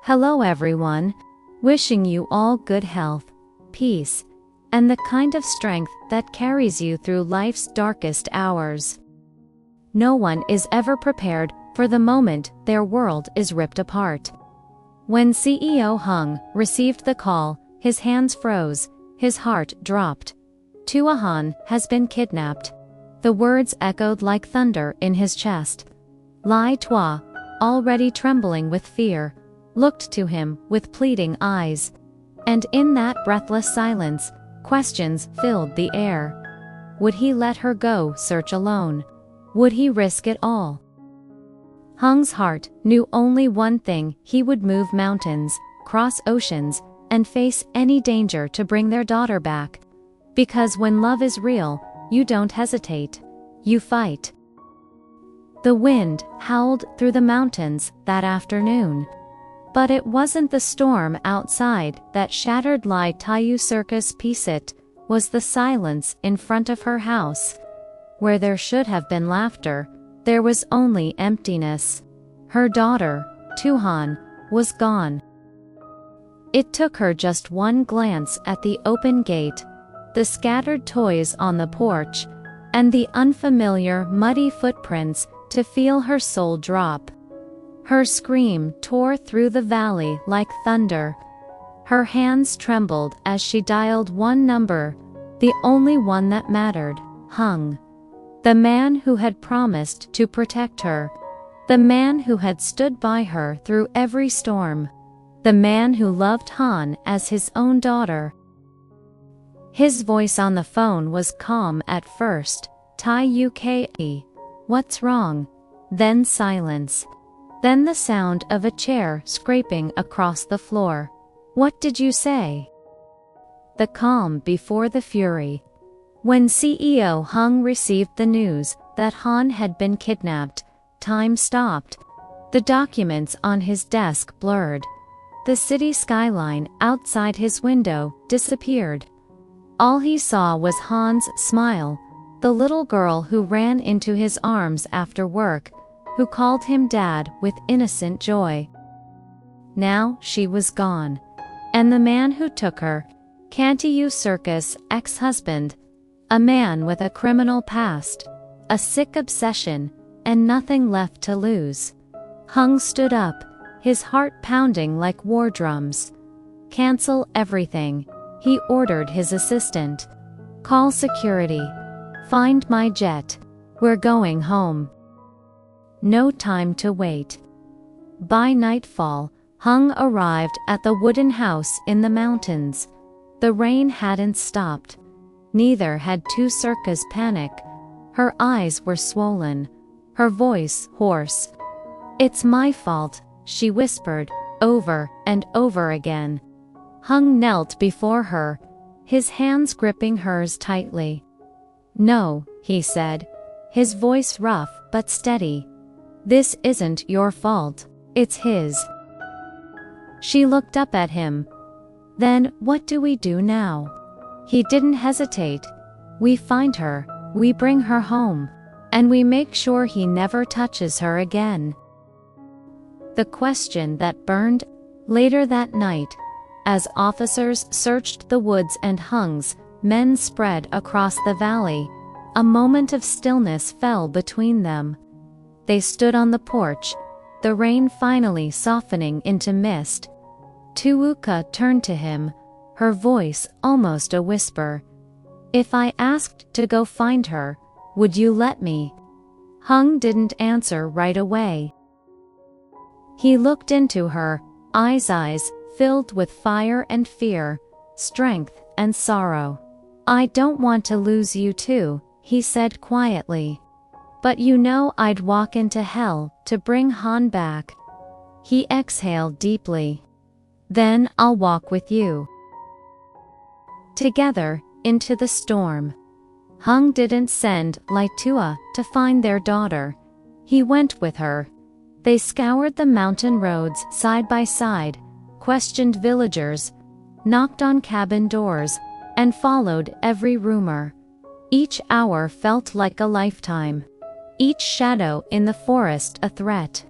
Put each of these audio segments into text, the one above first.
Hello everyone, wishing you all good health, peace, and the kind of strength that carries you through life's darkest hours. No one is ever prepared for the moment their world is ripped apart. When CEO Hung received the call, his hands froze, his heart dropped. Tieu Han has been kidnapped. The words echoed like thunder in his chest. Ly Tieu, already trembling with fear, looked to him with pleading eyes. And in that breathless silence, questions filled the air. Would he let her go search alone? Would he risk it all? Hung's heart knew only one thing: he would move mountains, cross oceans, and face any danger to bring their daughter back. Because when love is real, you don't hesitate. You fight. The wind howled through the mountains that afternoon. But it wasn't the storm outside that shattered Ly Tieu Ca's peace. It was the silence in front of her house. Where there should have been laughter, there was only emptiness. Her daughter, Tieu Han, was gone. It took her just one glance at the open gate, the scattered toys on the porch, and the unfamiliar muddy footprints to feel her soul drop. Her scream tore through the valley like thunder. Her hands trembled as she dialed one number, the only one that mattered: Hung. The man who had promised to protect her. The man who had stood by her through every storm. The man who loved Han as his own daughter. His voice on the phone was calm at first. Tieu Ca, what's wrong? Then silence. Then the sound of a chair scraping across the floor. What did you say? The calm before the fury. When CEO Hung received the news that Han had been kidnapped, time stopped. The documents on his desk blurred. The city skyline outside his window disappeared. All he saw was Han's smile, the little girl who ran into his arms after work, who called him dad with innocent joy. Now she was gone. And the man who took her, Tieu Ca's ex-husband, a man with a criminal past, a sick obsession, and nothing left to lose. Hung stood up, his heart pounding like war drums. Cancel everything, he ordered his assistant. Call security. Find my jet. We're going home. No time to wait. By nightfall, Hung arrived at the wooden house in the mountains. The rain hadn't stopped. Neither had Tieu Ca's panic. Her eyes were swollen, her voice hoarse. It's my fault, she whispered, over and over again. Hung knelt before her, his hands gripping hers tightly. No, he said, his voice rough but steady. This isn't your fault, it's his. She looked up at him. Then, what do we do now? He didn't hesitate. We find her, we bring her home, and we make sure he never touches her again. The question that burned. Later that night, as officers searched the woods and Hung's men spread across the valley, a moment of stillness fell between them. They stood on the porch, the rain finally softening into mist. Tieu Ca turned to him, her voice almost a whisper. If I asked to go find her, would you let me? Hung didn't answer right away. He looked into her eyes filled with fire and fear, strength and sorrow. I don't want to lose you too, he said quietly. But you know I'd walk into hell to bring Han back. He exhaled deeply. Then I'll walk with you. Together, into the storm. Hung didn't send Ly Tieu to find their daughter. He went with her. They scoured the mountain roads side by side, questioned villagers, knocked on cabin doors, and followed every rumor. Each hour felt like a lifetime. Each shadow in the forest a threat.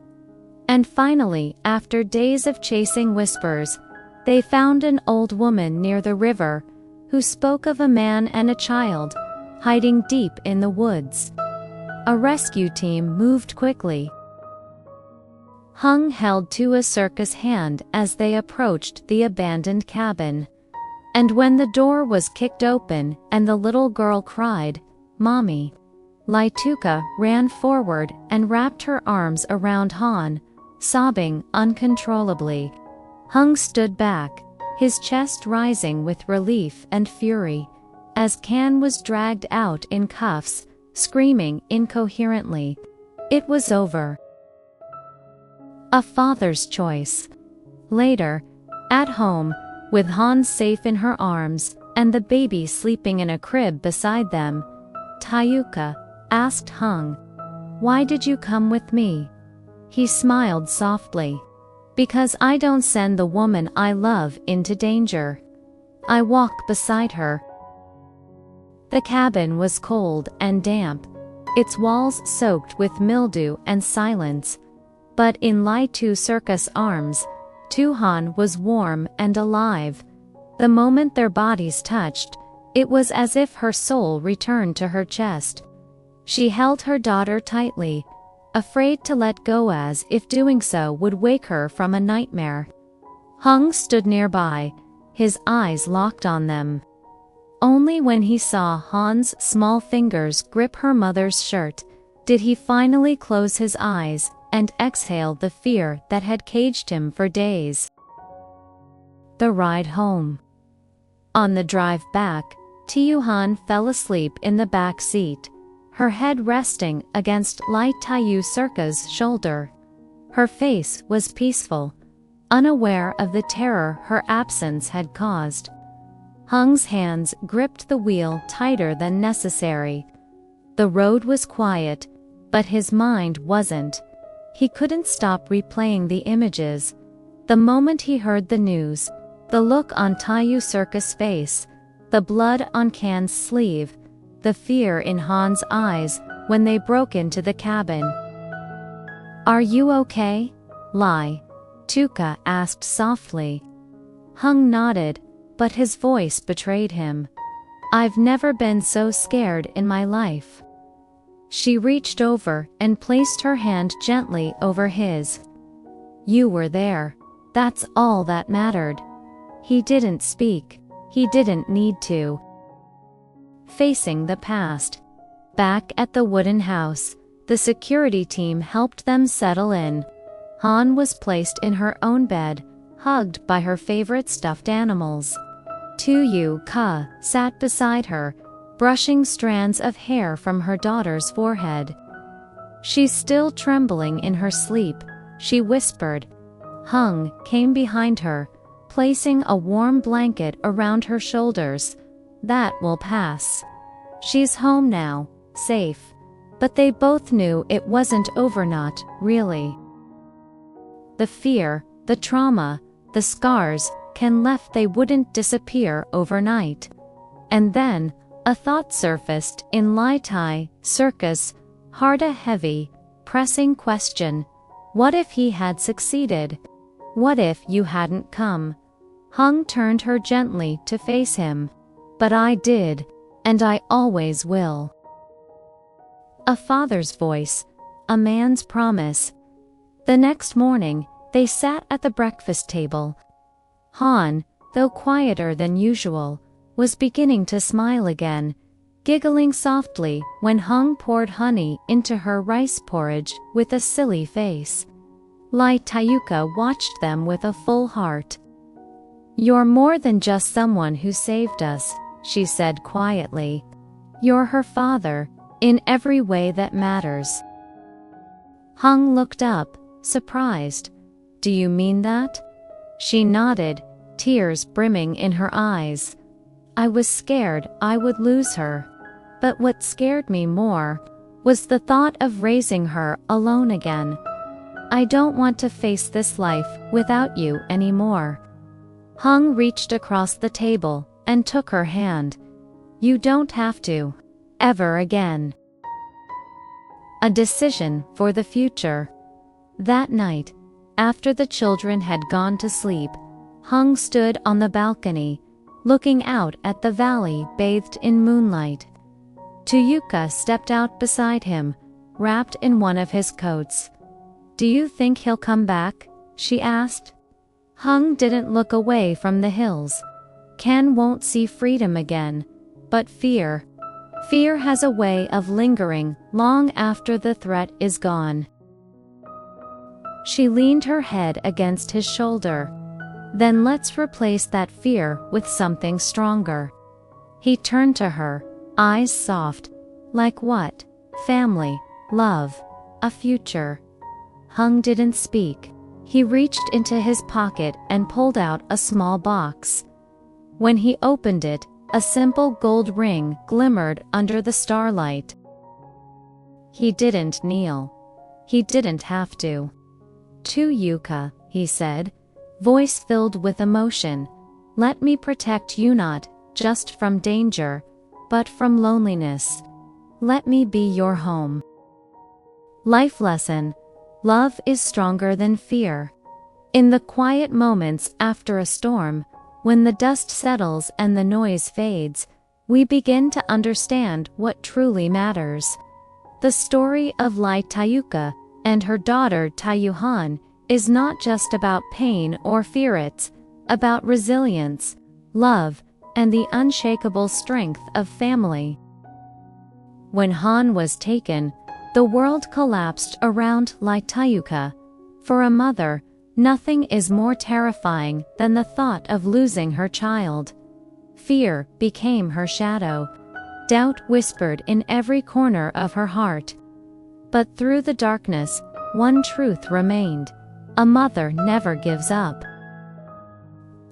And finally, after days of chasing whispers, they found an old woman near the river who spoke of a man and a child hiding deep in the woods. A rescue team moved quickly. Hung held Tieu Ca's hand as they approached the abandoned cabin. And when the door was kicked open and the little girl cried, "Mommy," Ly Tieu Ca ran forward and wrapped her arms around Han, sobbing uncontrollably. Hung stood back, his chest rising with relief and fury, as Can was dragged out in cuffs, screaming incoherently. It was over. A father's choice. Later, at home, with Han safe in her arms and the baby sleeping in a crib beside them, Tieu Ca asked Hung, "Why did you come with me?" He smiled softly. "Because I don't send the woman I love into danger. I walk beside her." The cabin was cold and damp, its walls soaked with mildew and silence, but in Ly Tieu Ca's arms, Tieu Han was warm and alive. The moment their bodies touched, it was as if her soul returned to her chest. She held her daughter tightly, afraid to let go as if doing so would wake her from a nightmare. Hung stood nearby, his eyes locked on them. Only when he saw Han's small fingers grip her mother's shirt did he finally close his eyes and exhale the fear that had caged him for days. The ride home. On the drive back, Tieu Han fell asleep in the back seat, her head resting against Ly Tieu Ca's shoulder. Her face was peaceful, unaware of the terror her absence had caused. Hung's hands gripped the wheel tighter than necessary. The road was quiet, but his mind wasn't. He couldn't stop replaying the images. The moment he heard the news, the look on Tieu Ca's face, the blood on Can's sleeve, the fear in Han's eyes when they broke into the cabin. "Are you okay?" Ly Tieu Ca asked softly. Hung nodded, but his voice betrayed him. "I've never been so scared in my life." She reached over and placed her hand gently over his. "You were there. That's all that mattered." He didn't speak. He didn't need to. Facing the past. Back at the wooden house, the security team helped them settle in. Han was placed in her own bed, hugged by her favorite stuffed animals. Tieu Ca sat beside her, brushing strands of hair from her daughter's forehead. "She's still trembling in her sleep," she whispered. Hung came behind her, placing a warm blanket around her shoulders. "That will pass. She's home now, safe." But they both knew it wasn't over, not really. The fear, the trauma, the scars, Can left they wouldn't disappear overnight. And then, a thought surfaced in Ly Tieu Ca's heart, a heavy, pressing question. What if he had succeeded? What if you hadn't come? Hung turned her gently to face him. "But I did, and I always will." A father's voice, a man's promise. The next morning, they sat at the breakfast table. Han, though quieter than usual, was beginning to smile again, giggling softly when Hung poured honey into her rice porridge with a silly face. Ly Tieu Ca watched them with a full heart. "You're more than just someone who saved us," she said quietly. "You're her father, in every way that matters." Hung looked up, surprised. "Do you mean that?" She nodded, tears brimming in her eyes. "I was scared I would lose her. But what scared me more was the thought of raising her alone again. I don't want to face this life without you anymore." Hung reached across the table and took her hand. "You don't have to. Ever again." A decision for the future. That night, After the children had gone to sleep, Hung stood on the balcony, looking out at the valley bathed in moonlight. Tieu Ca stepped out beside him, wrapped in one of his coats. "Do you think he'll come back?" she asked. Hung didn't look away from the hills. Can won't see freedom again, but fear. Fear has a way of lingering long after the threat is gone. She leaned her head against his shoulder. "Then let's replace that fear with something stronger." He turned to her, eyes soft. "Like what?" "Family, love, a future." Hung didn't speak. He reached into his pocket and pulled out a small box. When he opened it, a simple gold ring glimmered under the starlight. He didn't kneel. He didn't have to. "Tieu Ca," he said, voice filled with emotion, "let me protect you not just from danger, but from loneliness. Let me be your home." Life lesson: love is stronger than fear. In the quiet moments after a storm, when the dust settles and the noise fades, we begin to understand what truly matters. The story of Ly Tieu Ca and her daughter Tieu Han is not just about pain or fear, it's about resilience, love, and the unshakable strength of family. When Han was taken, the world collapsed around Ly Tieu Ca. For a mother, nothing is more terrifying than the thought of losing her child. Fear became her shadow. Doubt whispered in every corner of her heart. But through the darkness, one truth remained: a mother never gives up.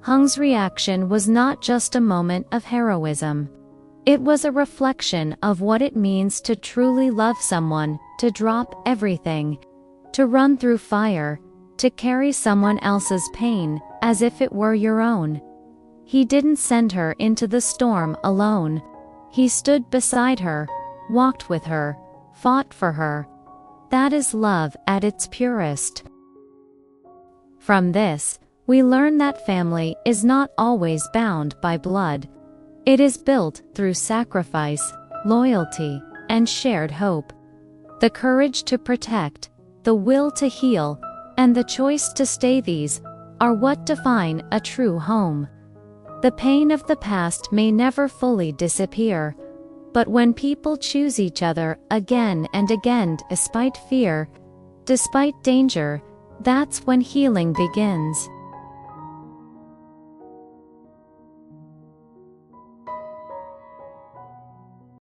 Hung's reaction was not just a moment of heroism. It was a reflection of what it means to truly love someone, to drop everything, to run through fire, to carry someone else's pain as if it were your own. He didn't send her into the storm alone. He stood beside her, walked with her, fought for her. That is love at its purest. From this, we learn that family is not always bound by blood. It is built through sacrifice, loyalty, and shared hope. The courage to protect, the will to heal, and the choice to stay, these are what define a true home. The pain of the past may never fully disappear, but when people choose each other again and again despite fear, despite danger, that's when healing begins.